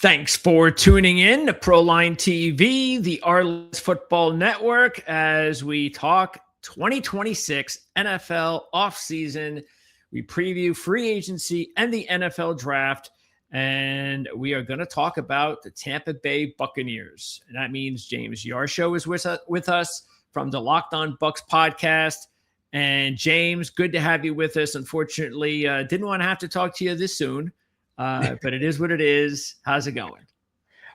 Thanks for tuning in to Proline TV, the Ourlads Football Network, as we talk 2026 NFL offseason. We preview free agency and the NFL draft, and we are going to talk about the Tampa Bay Buccaneers. And that means James Yarcho is with us from the LockedOnBucs Podcast. And James, good to have you with us. Unfortunately, didn't want to have to talk to you this soon. But it is what it is. How's it going?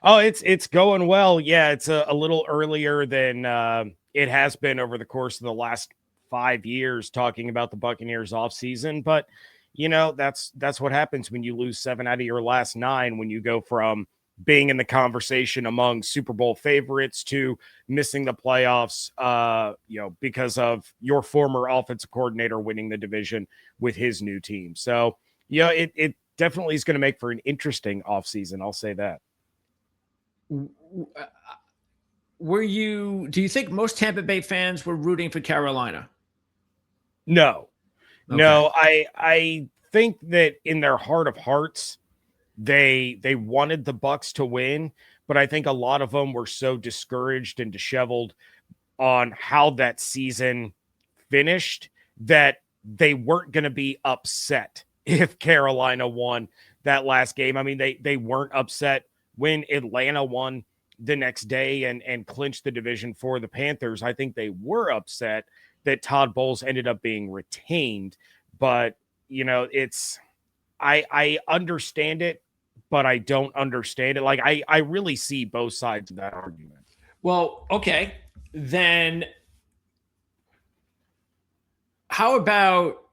Oh, it's going well. Yeah, it's a little earlier than it has been over the course of the last 5 years talking about the Buccaneers offseason. But, you know, that's what happens when you lose 7 out of your last 9, when you go from being in the conversation among Super Bowl favorites to missing the playoffs, because of your former offensive coordinator winning the division with his new team. So, it definitely is going to make for an interesting offseason. I'll say that. Do you think most Tampa Bay fans were rooting for Carolina? No, Okay. no. I think that in their heart of hearts, they wanted the Bucs to win, but I think a lot of them were so discouraged and disheveled on how that season finished that they weren't going to be upset if Carolina won that last game. I mean, they weren't upset when Atlanta won the next day and clinched the division for the Panthers. I think they were upset that Todd Bowles ended up being retained. But, I understand it, but I don't understand it. Like, I really see both sides of that argument. Well, okay. Then how about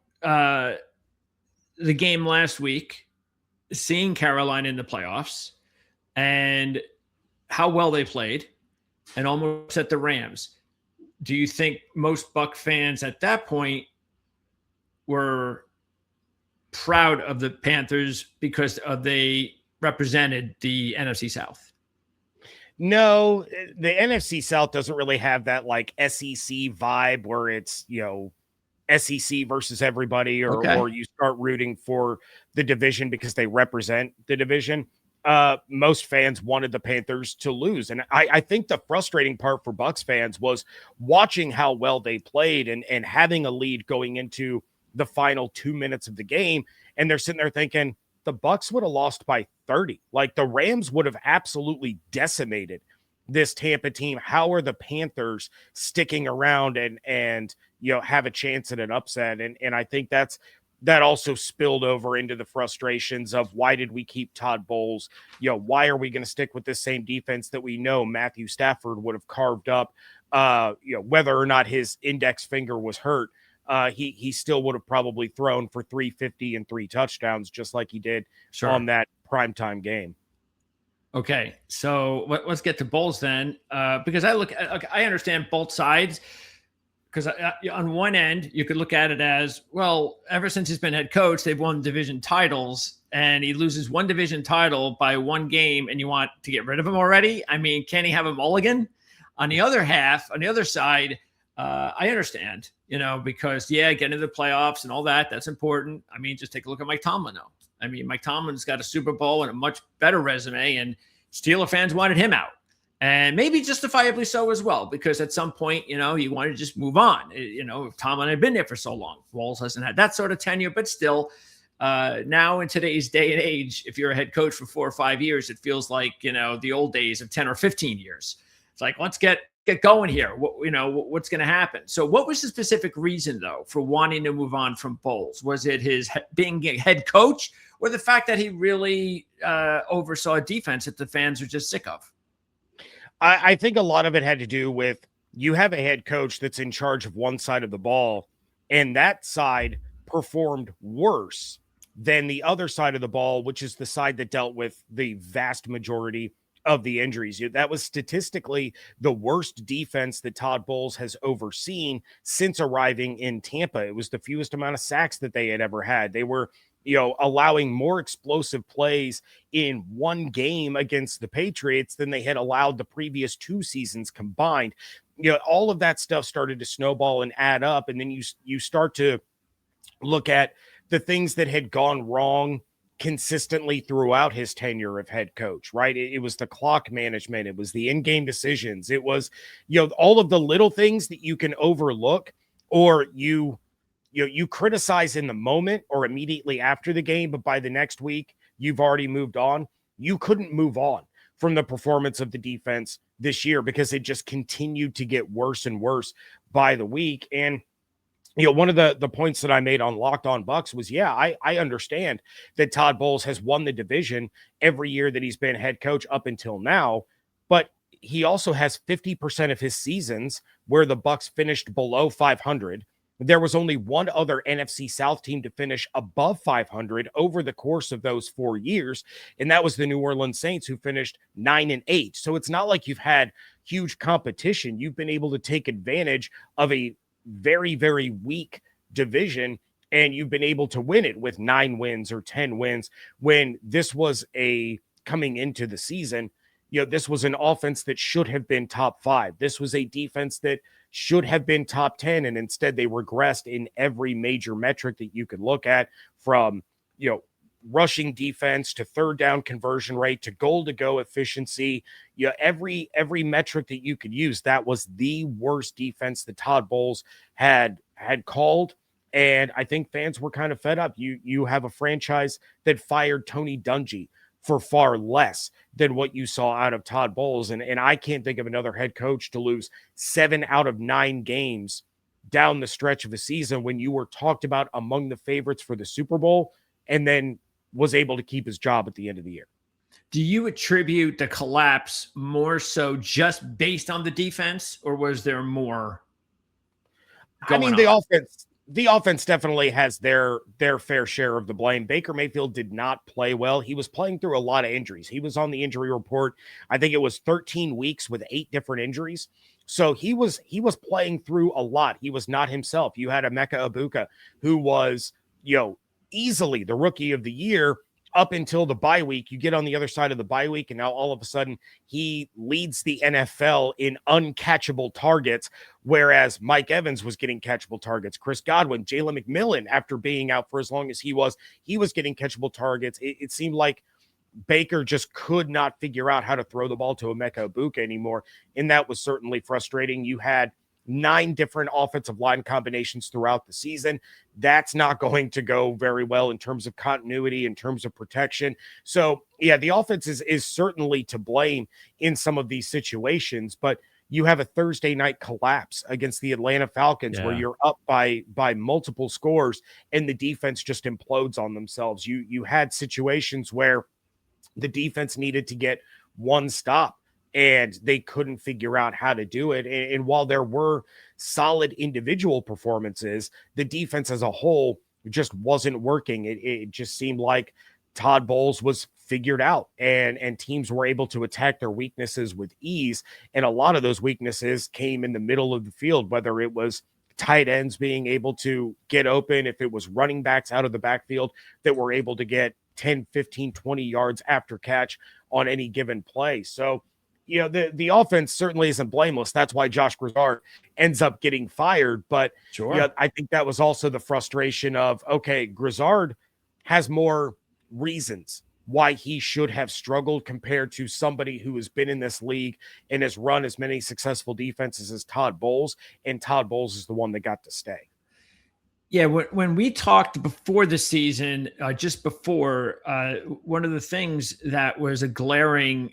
the game last week, seeing Carolina in the playoffs and how well they played and almost at the Rams? Do you think most Buck fans at that point were proud of the Panthers because they represented the NFC South? No, the NFC South doesn't really have that like SEC vibe where it's, SEC versus everybody, or you start rooting for the division because they represent the division. Most fans wanted the Panthers to lose. And I think the frustrating part for Bucs fans was watching how well they played and having a lead going into the final 2 minutes of the game. And they're sitting there thinking the Bucs would have lost by 30. Like, the Rams would have absolutely decimated this Tampa team. How are the Panthers sticking around and have a chance at an upset? And I think that also spilled over into the frustrations of, why did we keep Todd Bowles? Why are we going to stick with this same defense that we know Matthew Stafford would have carved up? Whether or not his index finger was hurt, he still would have probably thrown for 350 and 3 touchdowns, just like he did on that primetime game. Okay, so let's get to Bowles then, because I understand both sides. Because on one end, you could look at it as, well, ever since he's been head coach, they've won division titles, and he loses one division title by one game, and you want to get rid of him already? I mean, can he have a mulligan? On the other side, I understand, because, getting into the playoffs and all that, that's important. I mean, just take a look at Mike Tomlin now. I mean, Mike Tomlin's got a Super Bowl and a much better resume, and Steeler fans wanted him out. And maybe justifiably so as well, because at some point, you want to just move on. If Tomlin had been there for so long, Bowles hasn't had that sort of tenure, but still, now in today's day and age, if you're a head coach for 4 or 5 years, it feels like, the old days of 10 or 15 years. It's like, let's get going here. What's going to happen? So what was the specific reason, though, for wanting to move on from Bowles? Was it his being a head coach, or the fact that he really oversaw a defense that the fans are just sick of? I think a lot of it had to do with, you have a head coach that's in charge of one side of the ball, and that side performed worse than the other side of the ball, which is the side that dealt with the vast majority of the injuries. That was statistically the worst defense that Todd Bowles has overseen since arriving in Tampa. It was the fewest amount of sacks that they had ever had. They were allowing more explosive plays in one game against the Patriots than they had allowed the previous 2 seasons combined. All of that stuff started to snowball and add up. And then you start to look at the things that had gone wrong consistently throughout his tenure of head coach, right? It was the clock management. It was the in-game decisions. It was, all of the little things that you can overlook, or you criticize in the moment or immediately after the game, but by the next week, you've already moved on. You couldn't move on from the performance of the defense this year because it just continued to get worse and worse by the week. And one of the points that I made on Locked On Bucks was, I understand that Todd Bowles has won the division every year that he's been head coach up until now, but he also has 50% of his seasons where the Bucks finished below 500. There was only one other NFC South team to finish above 500 over the course of those 4 years, and that was the New Orleans Saints, who finished 9-8. So it's not like you've had huge competition. You've been able to take advantage of a very, very weak division, and you've been able to win it with 9 wins or 10 wins when this was coming into the season. This was an offense that should have been top 5. This was a defense that should have been top 10, and instead they regressed in every major metric that you could look at, from rushing defense to third down conversion rate to goal to go efficiency. Every metric that you could use, that was the worst defense that Todd Bowles had called. And I think fans were kind of fed up. You have a franchise that fired Tony Dungy for far less than what you saw out of Todd Bowles. And I can't think of another head coach to lose 7 out of 9 games down the stretch of a season when you were talked about among the favorites for the Super Bowl, and then was able to keep his job at the end of the year. Do you attribute the collapse more so just based on the defense, or was there more going on? The offense definitely has their fair share of the blame. Baker Mayfield did not play well. He was playing through a lot of injuries. He was on the injury report. I think it was 13 weeks with 8 different injuries. So he was playing through a lot. He was not himself. You had Emeka Egbuka, who was, easily the rookie of the year up until the bye week. You get on the other side of the bye week, and now all of a sudden he leads the NFL in uncatchable targets, whereas Mike Evans was getting catchable targets. Chris Godwin, Jalen McMillan, after being out for as long as he was getting catchable targets. It seemed like Baker just could not figure out how to throw the ball to Emeka Egbuka anymore, and that was certainly frustrating. You had 9 different offensive line combinations throughout the season. That's not going to go very well in terms of continuity, in terms of protection. So, the offense is certainly to blame in some of these situations, but you have a Thursday night collapse against the Atlanta Falcons where you're up by multiple scores and the defense just implodes on themselves. You had situations where the defense needed to get one stop, and they couldn't figure out how to do it. And while there were solid individual performances, the defense as a whole just wasn't working. It just seemed like Todd Bowles was figured out, and teams were able to attack their weaknesses with ease. And a lot of those weaknesses came in the middle of the field, whether it was tight ends being able to get open, if it was running backs out of the backfield that were able to get 10, 15, 20 yards after catch on any given play. So, the offense certainly isn't blameless. That's why Josh Grizzard ends up getting fired. But I think that was also the frustration of, okay, Grizzard has more reasons why he should have struggled compared to somebody who has been in this league and has run as many successful defenses as Todd Bowles. And Todd Bowles is the one that got to stay. Yeah, when we talked before the season, just before, one of the things that was a glaring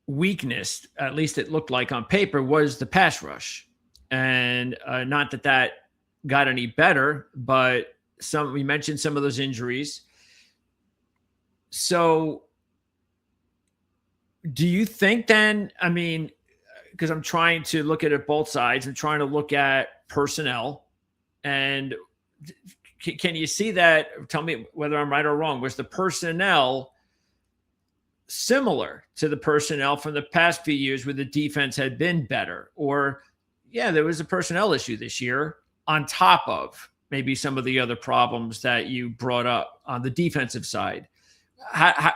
weakness, at least it looked like on paper, was the pass rush. And not that got any better, but we mentioned some of those injuries. So do you think then, because I'm trying to look at it both sides, I'm trying to look at personnel, and can you see that? Tell me whether I'm right or wrong. Was the personnel similar to the personnel from the past few years where the defense had been better? Or, there was a personnel issue this year on top of maybe some of the other problems that you brought up on the defensive side.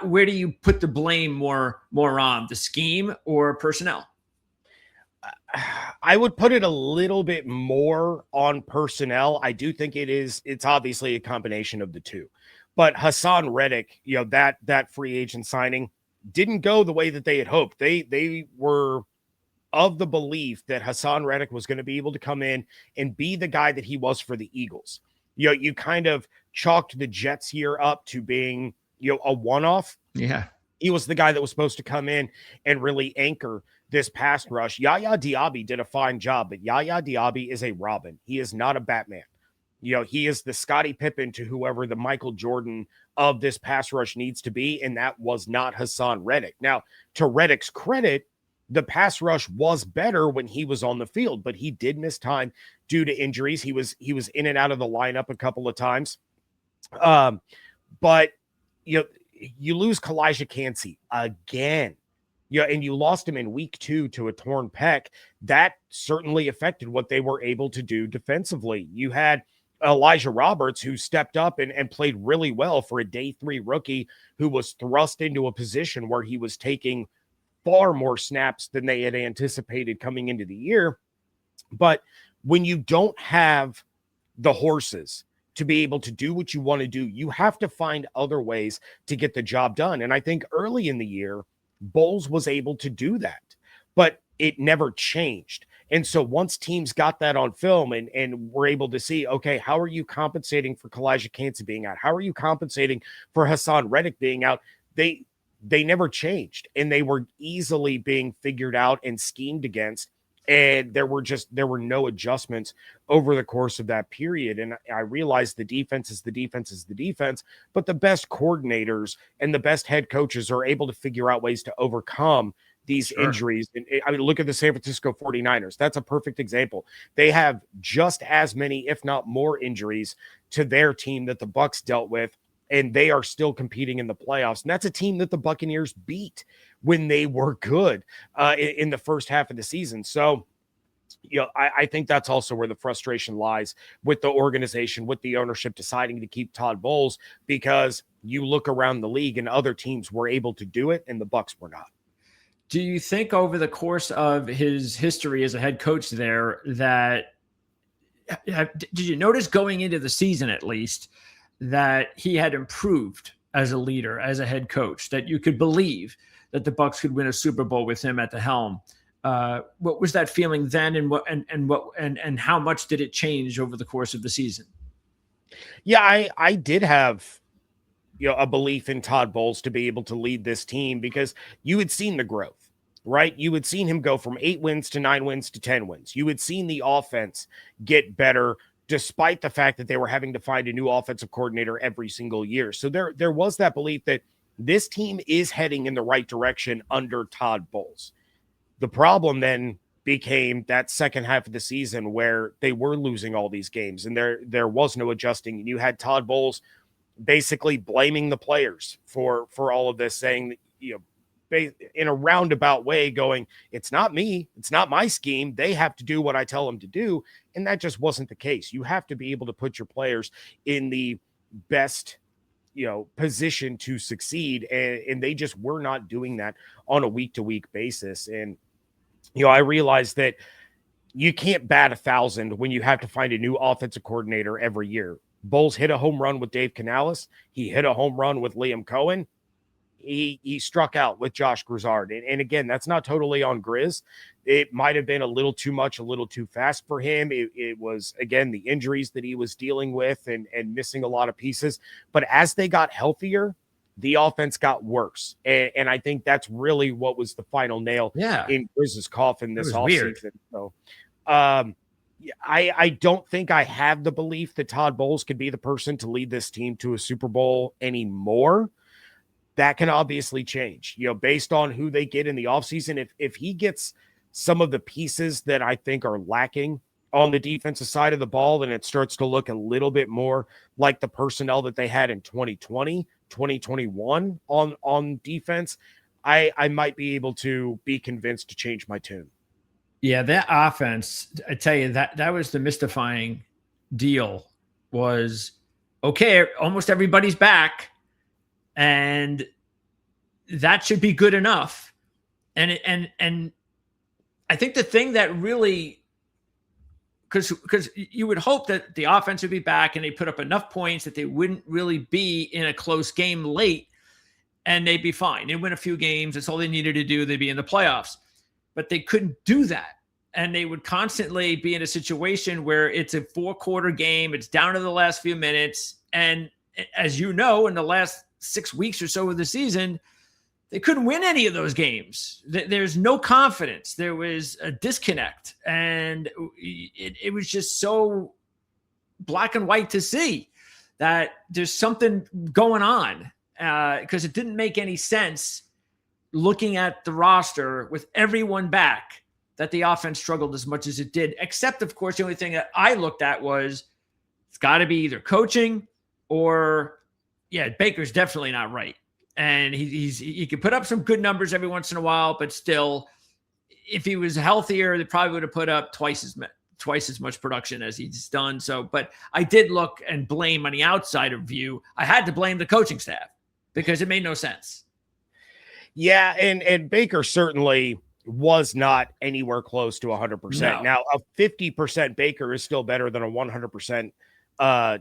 Where do you put the blame more on, the scheme or personnel? I would put it a little bit more on personnel. I do think it's obviously a combination of the two. But Hassan Reddick, that free agent signing didn't go the way that they had hoped. They were of the belief that Hassan Reddick was going to be able to come in and be the guy that he was for the Eagles. You kind of chalked the Jets year up to being, a one-off. Yeah. He was the guy that was supposed to come in and really anchor this pass rush. Yaya Diaby did a fine job, but Yaya Diaby is a Robin. He is not a Batman. He is the Scottie Pippen to whoever the Michael Jordan of this pass rush needs to be, and that was not Hassan Reddick. Now, to Reddick's credit, the pass rush was better when he was on the field, but he did miss time due to injuries. He was in and out of the lineup a couple of times. But you lose Kalijah Cansey again. And you lost him in week 2 to a torn pec. That certainly affected what they were able to do defensively. You had Elijah Roberts, who stepped up and played really well for a day 3 rookie who was thrust into a position where he was taking far more snaps than they had anticipated coming into the year. But when you don't have the horses to be able to do what you want to do, you have to find other ways to get the job done. And I think early in the year, Bowles was able to do that, but it never changed. And so once teams got that on film and were able to see, okay, how are you compensating for Kalijah Cansey being out? How are you compensating for Hassan Reddick being out? They never changed, and they were easily being figured out and schemed against. And there were no adjustments over the course of that period. And I realized the defense is the defense, but the best coordinators and the best head coaches are able to figure out ways to overcome these injuries. And I mean, look at the San Francisco 49ers. That's a perfect example. They have just as many, if not more, injuries to their team that the Bucs dealt with, and they are still competing in the playoffs. And that's a team that the Buccaneers beat when they were good in the first half of the season. So, I think that's also where the frustration lies with the organization, with the ownership deciding to keep Todd Bowles, because you look around the league and other teams were able to do it and the Bucs were not. Do you think over the course of his history as a head coach there that did you notice going into the season, at least, that he had improved as a leader, as a head coach, that you could believe that the Bucs could win a Super Bowl with him at the helm? What was that feeling then, and how much did it change over the course of the season? Yeah, I did have a belief in Todd Bowles to be able to lead this team, because you had seen the growth, right? You had seen him go from 8 wins to 9 wins to 10 wins. You had seen the offense get better, despite the fact that they were having to find a new offensive coordinator every single year. So there was that belief that this team is heading in the right direction under Todd Bowles. The problem then became that second half of the season where they were losing all these games and there was no adjusting. And you had Todd Bowles basically blaming the players for all of this, saying that, in a roundabout way, going, it's not me, it's not my scheme, they have to do what I tell them to do. And that just wasn't the case. You have to be able to put your players in the best position to succeed, and they just were not doing that on a week-to-week basis. And I realized that you can't bat 1,000 when you have to find a new offensive coordinator every year. Bowles hit a home run with Dave Canales. He hit a home run with Liam Cohen. He struck out with Josh Grizzard. And again, that's not totally on Grizz. It might have been a little too much, a little too fast for him. It was, again, the injuries that he was dealing with and missing a lot of pieces. But as they got healthier, the offense got worse. And I think that's really what was the final nail in Grizz's coffin this offseason. So I don't think I have the belief that Todd Bowles could be the person to lead this team to a Super Bowl anymore. That can obviously change, based on who they get in the offseason. If he gets some of the pieces that I think are lacking on the defensive side of the ball, then it starts to look a little bit more like the personnel that they had in 2020, 2021 on defense. I might be able to be convinced to change my tune. Yeah, that offense, I tell you, that was the mystifying deal. Was, okay, almost everybody's back, and that should be good enough. And I think the thing that really, because you would hope that the offense would be back and they put up enough points that they wouldn't really be in a close game late and they'd be fine. They'd win a few games. That's all they needed to do. They'd be in the playoffs. But they couldn't do that. And they would constantly be in a situation where it's a 4-quarter game. It's down to the last few minutes. And as you know, in the last 6 weeks or so of the season, they couldn't win any of those games. There's no confidence. There was a disconnect. And it was just so black and white to see that there's something going on, because it didn't make any sense looking at the roster with everyone back that the offense struggled as much as it did, except, of course, the only thing that I looked at was it's got to be either coaching or, Baker's definitely not right. And he could put up some good numbers every once in a while, but still, if he was healthier, they probably would have put up twice as much production as he's done. So, but I did look and blame on the outside of view. I had to blame the coaching staff because it made no sense. Yeah, and Baker certainly was not anywhere close to 100%. No. Now, a 50% Baker is still better than a 100%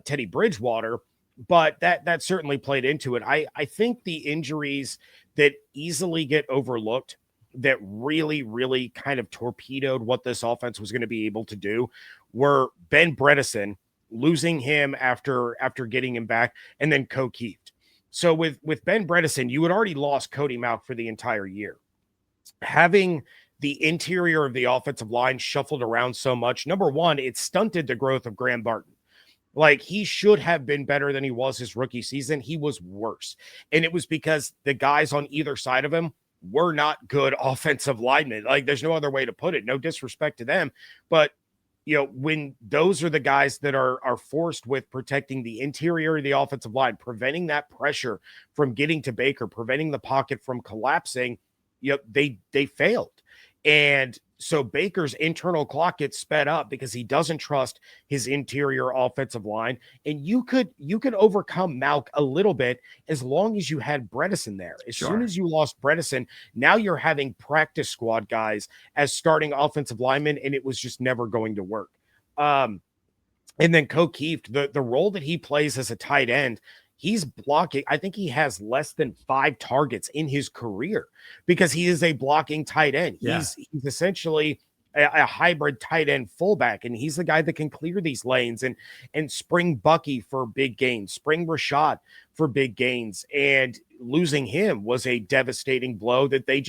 Teddy Bridgewater, but that certainly played into it. I think the injuries that easily get overlooked, that really, really kind of torpedoed what this offense was going to be able to do, were Ben Bredeson, losing him after getting him back, and then Keeft. So with Ben Bredeson, you had already lost Cody Mauch for the entire year. Having the interior of the offensive line shuffled around so much, number one, it stunted the growth of Graham Barton. Like, he should have been better than he was his rookie season. He was worse. And it was because the guys on either side of him were not good offensive linemen. Like, there's no other way to put it. No disrespect to them. But, when those are the guys that are forced with protecting the interior of the offensive line, preventing that pressure from getting to Baker, preventing the pocket from collapsing, they failed. And so Baker's internal clock gets sped up because he doesn't trust his interior offensive line. And you could overcome Mauch a little bit as long as you had Bredeson there. As soon as you lost Bredeson, now you're having practice squad guys as starting offensive linemen, and it was just never going to work. And then Keeft, the role that he plays as a tight end, he's blocking. I think he has less than 5 targets in his career because he is a blocking tight end. Yeah. He's essentially a hybrid tight end fullback, and he's the guy that can clear these lanes and spring Bucky for big gains, spring Rashad for big gains. And losing him was a devastating blow that they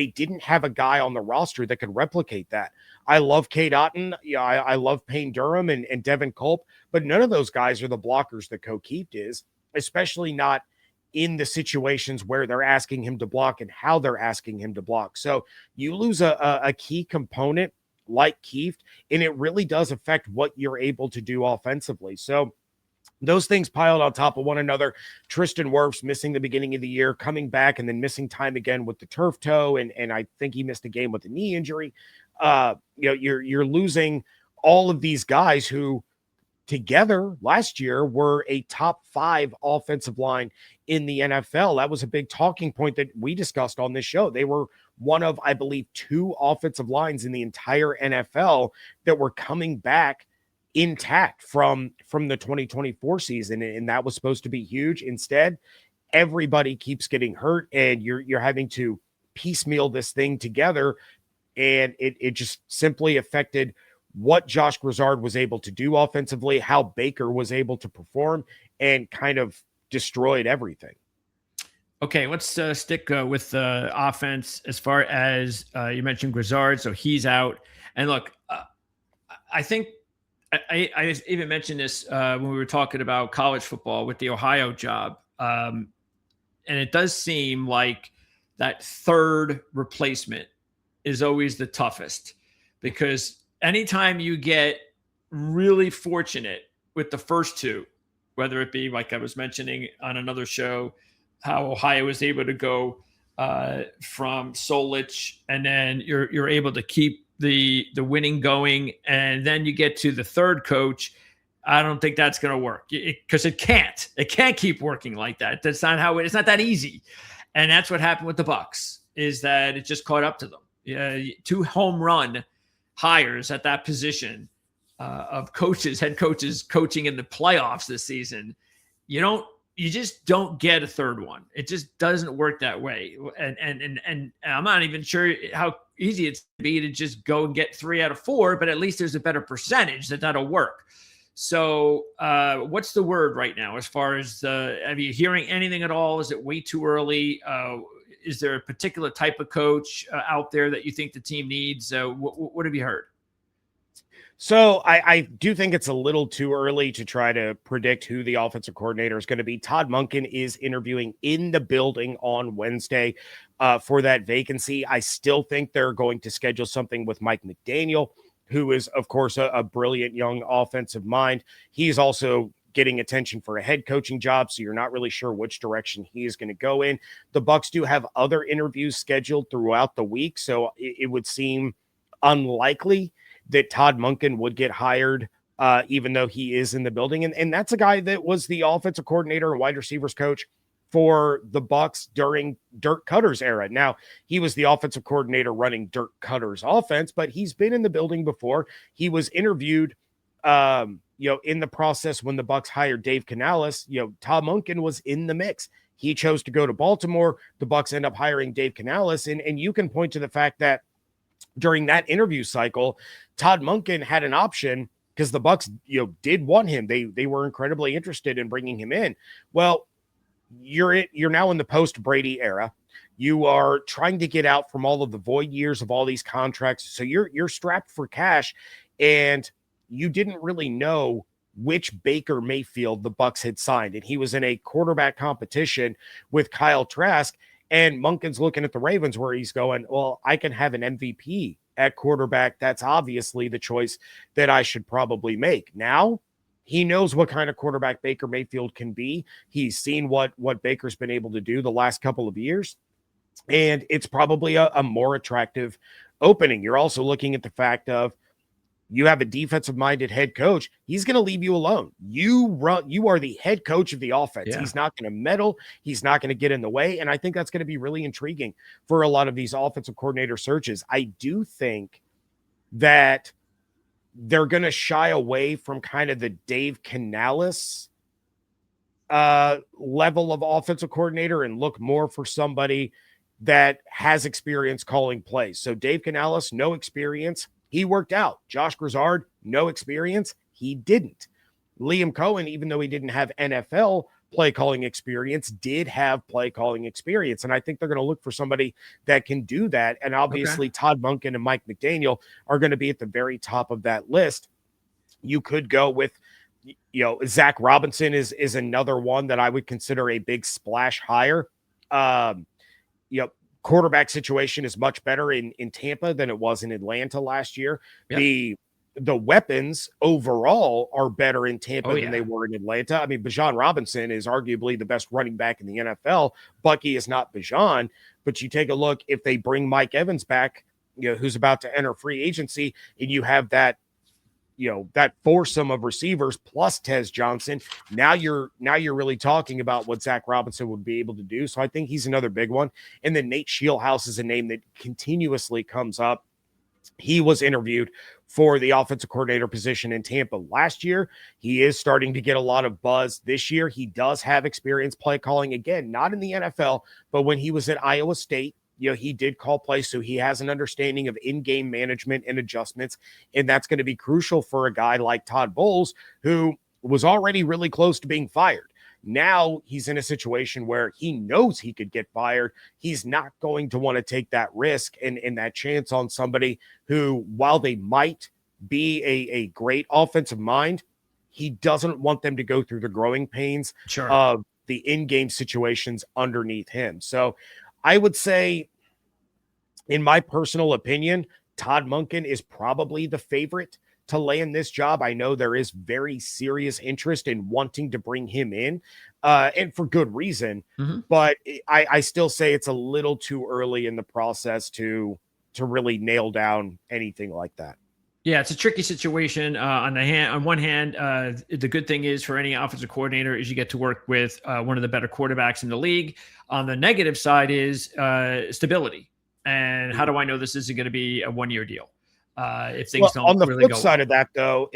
didn't have a guy on the roster that could replicate that. I love Cade Otton. I love Payne Durham and Devin Culp, but none of those guys are the blockers that Keeft is, especially not in the situations where they're asking him to block and how they're asking him to block. So you lose a key component like Keeft, and it really does affect what you're able to do offensively. So those things piled on top of one another. Tristan Wirfs missing the beginning of the year, coming back, and then missing time again with the turf toe, and I think he missed a game with a knee injury. You're losing all of these guys who together last year were a top 5 offensive line in the NFL. That was a big talking point that we discussed on this show. They were one of, I believe, 2 offensive lines in the entire NFL that were coming back intact from the 2024 season, and that was supposed to be huge. Instead, everybody keeps getting hurt, and you're having to piecemeal this thing together, and it just simply affected what Josh Grizzard was able to do offensively, how Baker was able to perform, and kind of destroyed everything. Okay, let's stick with the offense as far as you mentioned Grizzard, so he's out. And look, I think I even mentioned this when we were talking about college football with the Ohio job. And it does seem like that third replacement is always the toughest, because anytime you get really fortunate with the first 2, whether it be like I was mentioning on another show, how Ohio was able to go from Solich, and then you're able to keep the winning going, and then you get to the third coach. I don't think that's going to work, because it can't keep working like that. That's not how it's not that easy. And that's what happened with the Bucs, is that it just caught up to them. 2 home run hires at that position of coaches, head coaches coaching in the playoffs this season. You just don't get a third one. It just doesn't work that way. And I'm not even sure how easy it's to be to just go and get 3 out of 4, but at least there's a better percentage that'll work. So what's the word right now as far as are you hearing anything at all? Is it way too early? Is there a particular type of coach out there that you think the team needs? What have you heard? So I do think it's a little too early to try to predict who the offensive coordinator is going to be. Todd Monken is interviewing in the building on Wednesday for that vacancy. I still think they're going to schedule something with Mike McDaniel, who is, of course, a brilliant young offensive mind. He's also getting attention for a head coaching job, so you're not really sure which direction he is going to go in. The Bucs do have other interviews scheduled throughout the week, so it would seem unlikely that Todd Monken would get hired, even though he is in the building. And that's a guy that was the offensive coordinator and wide receivers coach for the Bucs during Dirk Cutter's era. Now, he was the offensive coordinator running Dirk Cutter's offense, but he's been in the building before. He was interviewed, in the process when the Bucs hired Dave Canales. Todd Monken was in the mix. He chose to go to Baltimore. The Bucs end up hiring Dave Canales, and you can point to the fact that during that interview cycle, Todd Monken had an option because the Bucs, did want him. They were incredibly interested in bringing him in. Well, you're now in the post-Brady era. You are trying to get out from all of the void years of all these contracts. So you're strapped for cash, and you didn't really know which Baker Mayfield the Bucs had signed. And he was in a quarterback competition with Kyle Trask. And Monken's looking at the Ravens where he's going, well, I can have an MVP at quarterback. That's obviously the choice that I should probably make. Now, he knows what kind of quarterback Baker Mayfield can be. He's seen what Baker's been able to do the last couple of years. And it's probably a more attractive opening. You're also looking at the fact of you have a defensive-minded head coach. He's going to leave you alone. You are the head coach of the offense. Yeah. He's not going to meddle. He's not going to get in the way. And I think that's going to be really intriguing for a lot of these offensive coordinator searches. I do think that they're going to shy away from kind of the Dave Canales level of offensive coordinator and look more for somebody that has experience calling plays. So Dave Canales, no experience. He worked out. Josh Grizzard, no experience. He didn't. Liam Cohen, even though he didn't have NFL play calling experience, did have play calling experience. And I think they're going to look for somebody that can do that. And obviously Todd Monken and Mike McDaniel are going to be at the very top of that list. You could go with, Zach Robinson is another one that I would consider a big splash hire. Quarterback situation is much better in Tampa than it was in Atlanta last year. Yep. The weapons overall are better in Tampa than they were in Atlanta. I mean, Bijan Robinson is arguably the best running back in the NFL. Bucky is not Bijan, but you take a look, if they bring Mike Evans back, who's about to enter free agency, and you have that, that foursome of receivers plus Tez Johnson, now you're really talking about what Zach Robinson would be able to do. So I think he's another big one. And then Nate Scheelhaase is a name that continuously comes up. He was interviewed for the offensive coordinator position in Tampa last year. He is starting to get a lot of buzz this year. He does have experience play calling, again, not in the NFL, but when he was at Iowa State, he did call plays, so he has an understanding of in-game management and adjustments, and that's going to be crucial for a guy like Todd Bowles, who was already really close to being fired. Now he's in a situation where he knows he could get fired. He's not going to want to take that risk and that chance on somebody who, while they might be a great offensive mind, he doesn't want them to go through the growing pains of the in-game situations underneath him. So I would say, in my personal opinion, Todd Monken is probably the favorite to land this job. I know there is very serious interest in wanting to bring him in, and for good reason. Mm-hmm. But I still say it's a little too early in the process to really nail down anything like that. Yeah, it's a tricky situation. On one hand, the good thing is for any offensive coordinator is you get to work with one of the better quarterbacks in the league. On the negative side is stability. And how do I know this isn't going to be a 1-year deal? If things don't on the really flip go side well. of that, though,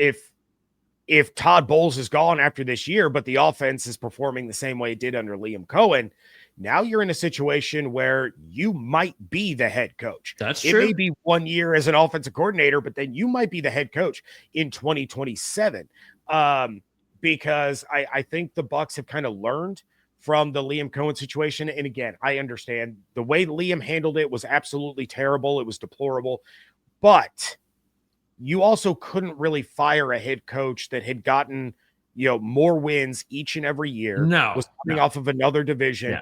if Todd Bowles is gone after this year, but the offense is performing the same way it did under Liam Cohen, now you're in a situation where you might be the head coach. That's it true. May be 1 year as an offensive coordinator, but then you might be the head coach in 2027. Because I think the Bucs have kind of learned from the Liam Cohen situation. And again, I understand the way Liam handled it was absolutely terrible. It was deplorable, but you also couldn't really fire a head coach that had gotten, more wins each and every year, was coming off of another division,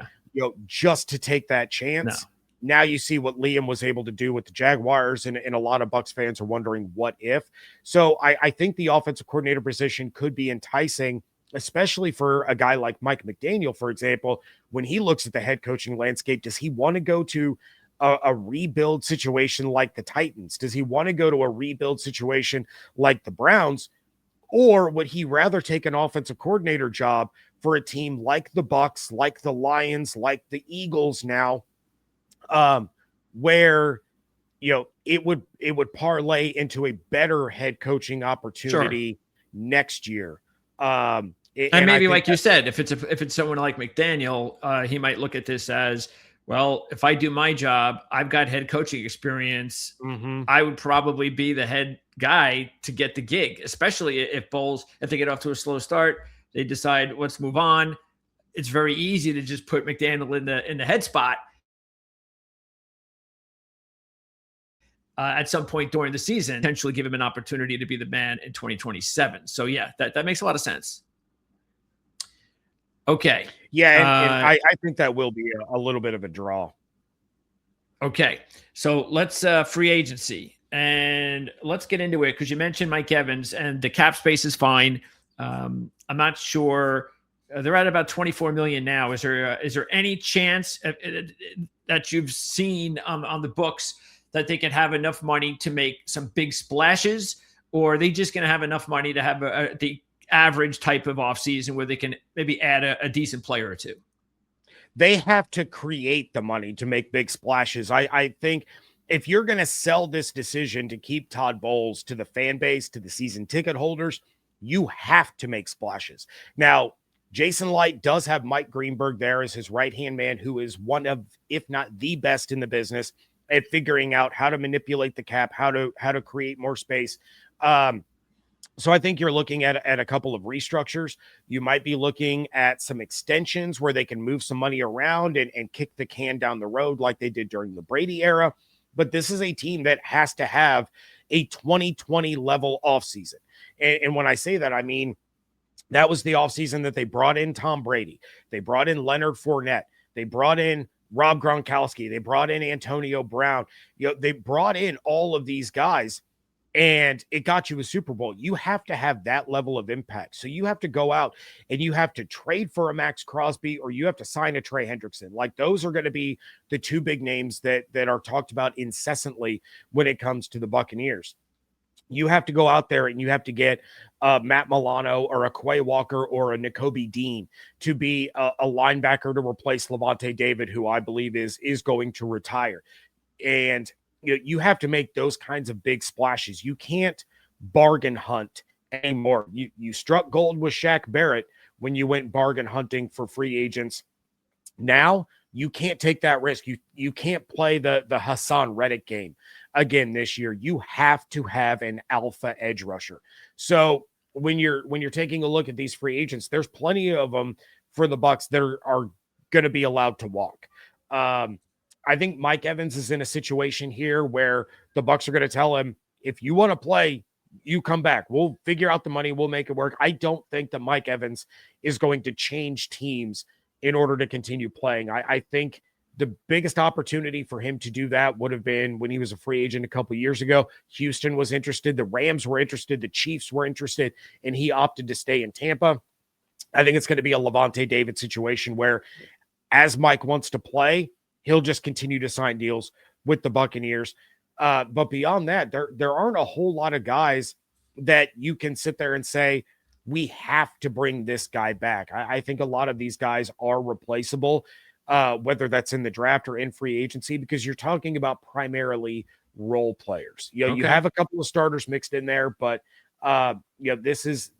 just to take that chance. Now you see what Liam was able to do with the Jaguars, and a lot of Bucs fans are wondering what if. So I think the offensive coordinator position could be enticing, especially for a guy like Mike McDaniel, for example. When he looks at the head coaching landscape, does he want to go to a rebuild situation like the Titans? Does he want to go to a rebuild situation like the Browns? Or would he rather take an offensive coordinator job for a team like the Bucs, like the Lions, like the Eagles now, where it would parlay into a better head coaching opportunity next year? And maybe, like you said, if it's someone like McDaniel, he might look at this as, well, if I do my job, I've got head coaching experience. I would probably be the head guy to get the gig, especially if they get off to a slow start, they decide, let's move on. It's very easy to just put McDaniel in the head spot at some point during the season, potentially give him an opportunity to be the man in 2027. So yeah, that makes a lot of sense. Okay. Yeah, and I think that will be a little bit of a draw. Okay, so let's free agency, and let's get into it, because you mentioned Mike Evans, and the cap space is fine. I'm not sure. They're at about $24 million now. Is there any chance that you've seen on the books that they could have enough money to make some big splashes, or are they just going to have enough money to have the average type of offseason where they can maybe add a decent player or two? They have to create the money to make big splashes. I think if you're going to sell this decision to keep Todd Bowles to the fan base, to the season ticket holders, you have to make splashes. Now, Jason Light does have Mike Greenberg there as his right-hand man, who is one of, if not the best in the business at figuring out how to manipulate the cap, how to create more space. So I think you're looking at a couple of restructures. You might be looking at some extensions where they can move some money around and kick the can down the road like they did during the Brady era. But this is a team that has to have a 2020 level offseason. And when I say that, I mean, that was the offseason that they brought in Tom Brady. They brought in Leonard Fournette. They brought in Rob Gronkowski. They brought in Antonio Brown. They brought in all of these guys, and it got you a Super Bowl. You have to have that level of impact. So you have to go out and you have to trade for a Max Crosby, or you have to sign a Trey Hendrickson. Like, those are going to be the two big names that are talked about incessantly when it comes to the Buccaneers. You have to go out there and you have to get Matt Milano or a Quay Walker or a Nakobe Dean to be a linebacker to replace Levante David, who I believe is going to retire. And you have to make those kinds of big splashes. You can't bargain hunt anymore. You struck gold with Shaq Barrett when you went bargain hunting for free agents. Now you can't take that risk. You can't play the Hassan Reddick game again this year. You have to have an alpha edge rusher. So when you're taking a look at these free agents, there's plenty of them for the Bucs that are going to be allowed to walk. I think Mike Evans is in a situation here where the Bucs are going to tell him, if you want to play, you come back. We'll figure out the money. We'll make it work. I don't think that Mike Evans is going to change teams in order to continue playing. I think the biggest opportunity for him to do that would have been when he was a free agent a couple years ago. Houston was interested. The Rams were interested. The Chiefs were interested, and he opted to stay in Tampa. I think it's going to be a Levante David situation where, as Mike wants to play, he'll just continue to sign deals with the Buccaneers. But beyond that, there aren't a whole lot of guys that you can sit there and say, we have to bring this guy back. I think a lot of these guys are replaceable. whether that's in the draft or in free agency, because you're talking about primarily role players. You have a couple of starters mixed in there, but this is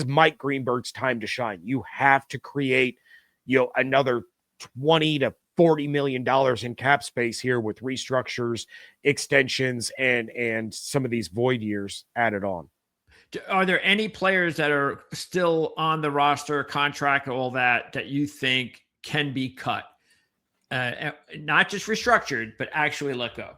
Mike Greenberg's time to shine. You have to create, another 20 to $40 million in cap space here with restructures, extensions, and some of these void years added on. Are there any players that are still on the roster, contract, all that you think can be cut? Not just restructured, but actually let go?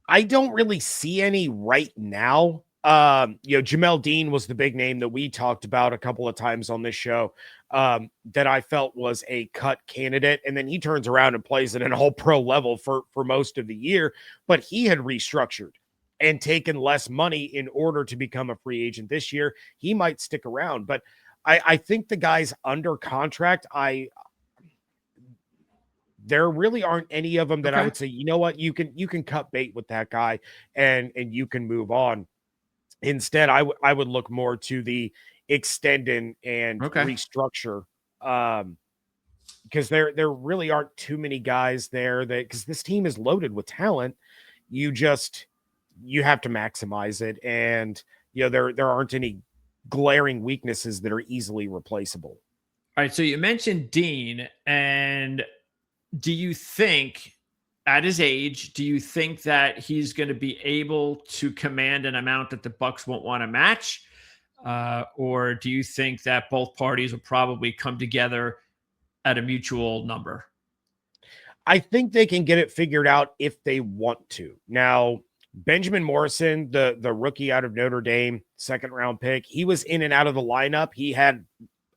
I don't really see any right now. Jamel Dean was the big name that we talked about a couple of times on this show, that I felt was a cut candidate. And then he turns around and plays at an all pro level for most of the year, but he had restructured and taken less money in order to become a free agent this year. He might stick around, but I think the guys under contract, there really aren't any of them that I would say, you know what, you can cut bait with that guy and you can move on. Instead, I would look more to the extend and restructure, because there really aren't too many guys there because this team is loaded with talent. You have to maximize it, and there aren't any glaring weaknesses that are easily replaceable. All right, so you mentioned Dean, and do you think at his age, do you think that he's going to be able to command an amount that the Bucs won't want to match? Or do you think that both parties will probably come together at a mutual number? I think they can get it figured out if they want to. Now, Benjamin Morrison, the rookie out of Notre Dame, second round pick, he was in and out of the lineup. He had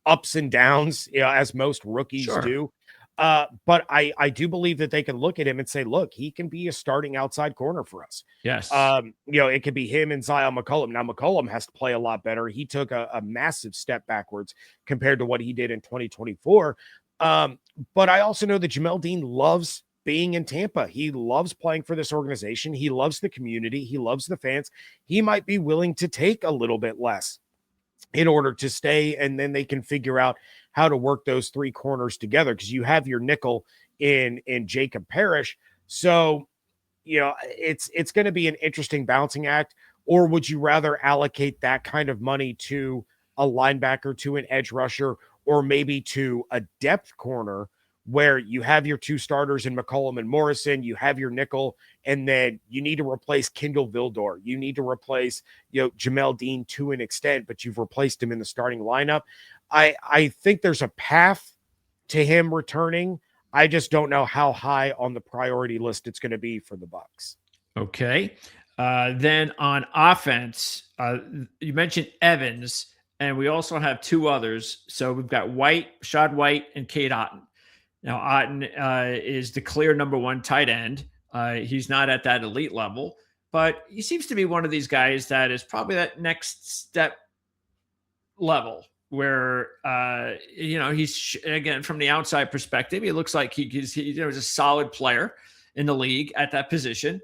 ups and downs, as most rookies do. But I do believe that they can look at him and say, look, he can be a starting outside corner for us. Yes. It could be him and Zion McCollum. Now, McCollum has to play a lot better. He took a massive step backwards compared to what he did in 2024. But I also know that Jamel Dean loves being in Tampa. He loves playing for this organization. He loves the community. He loves the fans. He might be willing to take a little bit less in order to stay, and then they can figure out how to work those three corners together, because you have your nickel in Jacob Parrish. So, it's going to be an interesting balancing act. Or would you rather allocate that kind of money to a linebacker, to an edge rusher, or maybe to a depth corner where you have your two starters in McCollum and Morrison, you have your nickel, and then you need to replace Kindle Vildor. You need to replace, Jamel Dean to an extent, but you've replaced him in the starting lineup. I think there's a path to him returning. I just don't know how high on the priority list it's going to be for the Bucs. Okay. Then on offense, you mentioned Evans, and we also have two others. So we've got Shad White, and Cade Otton. Now, Otton is the clear number one tight end. He's not at that elite level, but he seems to be one of these guys that is probably that next step level where, he's, again, from the outside perspective, he looks like he's a solid player in the league at that position.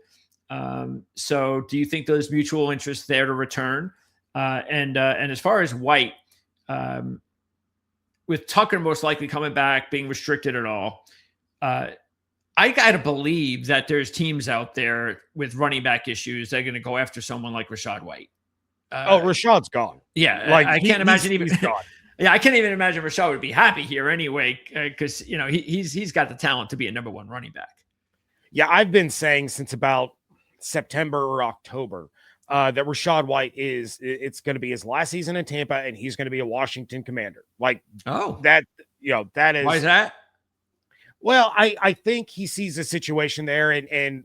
So do you think there's mutual interest there to return? And as far as White, with Tucker most likely coming back, being restricted at all, I got to believe that there's teams out there with running back issues that are going to go after someone like Rachaad White. Rashad's gone. Yeah, I can't imagine even. Yeah, I can't even imagine Rashad would be happy here anyway, because he's got the talent to be a number one running back. Yeah, I've been saying since about September or October that Rachaad White it's going to be his last season in Tampa, and he's going to be a Washington Commander. That is. Why is that? Well, I think he sees a situation there, and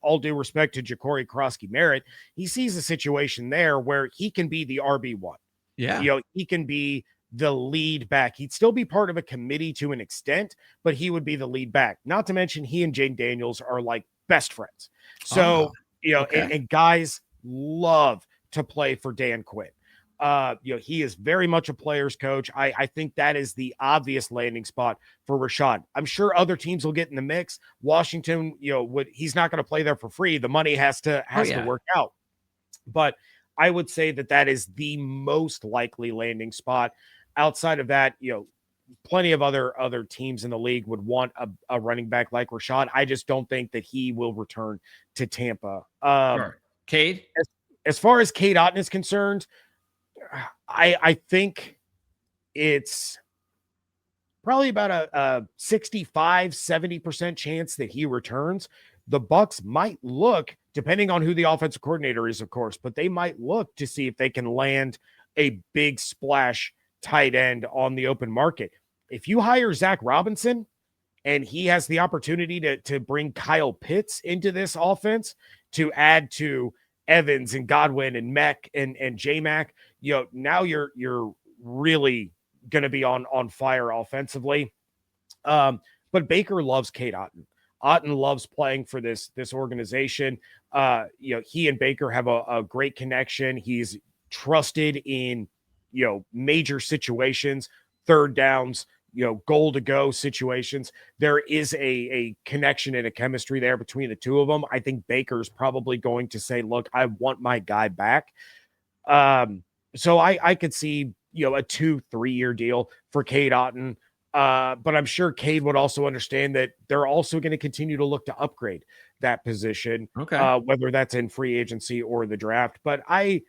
all due respect to Ja'Cory Krosky-Merritt, he sees a situation there where he can be the RB1. Yeah. He can be the lead back. He'd still be part of a committee to an extent, but he would be the lead back. Not to mention he and Jane Daniels are like best friends. So, and guys love to play for Dan Quinn. He is very much a player's coach. I think that is the obvious landing spot for Rashad. I'm sure other teams will get in the mix. Washington, he's not going to play there for free. The money has to work out. But I would say that is the most likely landing spot. Outside of that, plenty of other teams in the league would want a running back like Rashad. I just don't think that he will return to Tampa. Sure. Cade? As far as Cade Otton is concerned, I think it's probably about a 65-70% chance that he returns. The Bucs might look, depending on who the offensive coordinator is, of course, but they might look to see if they can land a big splash tight end on the open market. If you hire Zach Robinson and he has the opportunity to bring Kyle Pitts into this offense to add to Evans and Godwin and Mech and J-Mac, now you're really going to be on fire offensively. But Baker loves Cade Otton. Otton loves playing for this organization. He and Baker have a great connection. He's trusted in, major situations, third downs, goal to go situations. There is a connection and a chemistry there between the two of them. I think Baker's probably going to say, look, I want my guy back. So I could see, a 2-3 year deal for Cade Otton. But I'm sure Cade would also understand that they're also going to continue to look to upgrade that position, whether that's in free agency or the draft. But I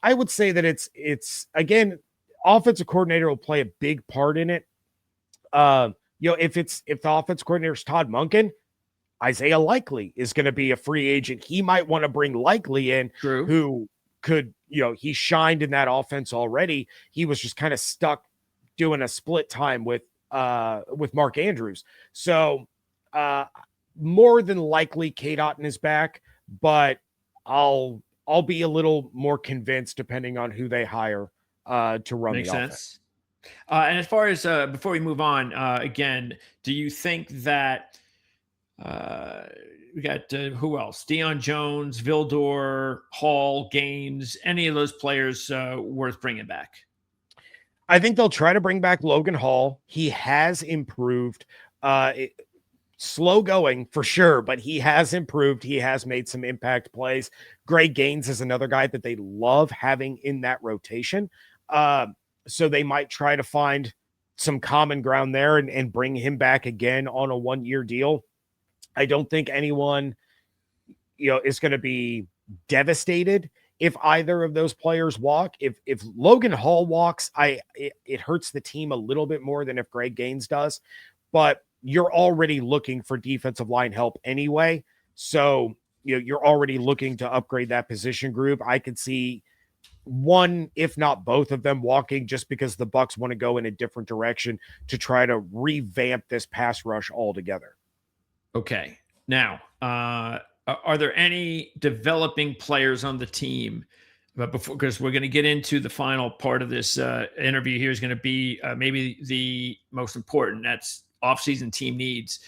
would say that it's again, offensive coordinator will play a big part in it. If the offensive coordinator is Todd Monken, Isaiah Likely is going to be a free agent. He might want to bring Likely in, who could, he shined in that offense already. He was just kind of stuck doing a split time with Mark Andrews. So more than likely Cade Otton is back, but I'll be a little more convinced depending on who they hire to run the offense. And as far as before we move on, again, do you think that we got who else? Deion Jones, Vildor, Hall, Gaines, any of those players worth bringing back? I think they'll try to bring back Logan Hall. He has improved. Slow going for sure, but he has improved. He has made some impact plays. Greg Gaines is another guy that they love having in that rotation. So they might try to find some common ground there and bring him back again on a 1-year deal. I don't think anyone, is going to be devastated if either of those players walk. If Logan Hall walks, it hurts the team a little bit more than if Greg Gaines does, but you're already looking for defensive line help anyway. So, you're already looking to upgrade that position group. I could see one, if not both of them walking, just because the Bucs want to go in a different direction to try to revamp this pass rush altogether. Okay. Now, are there any developing players on the team? But because we're going to get into the final part of this interview here is going to be maybe the most important. That's offseason team needs.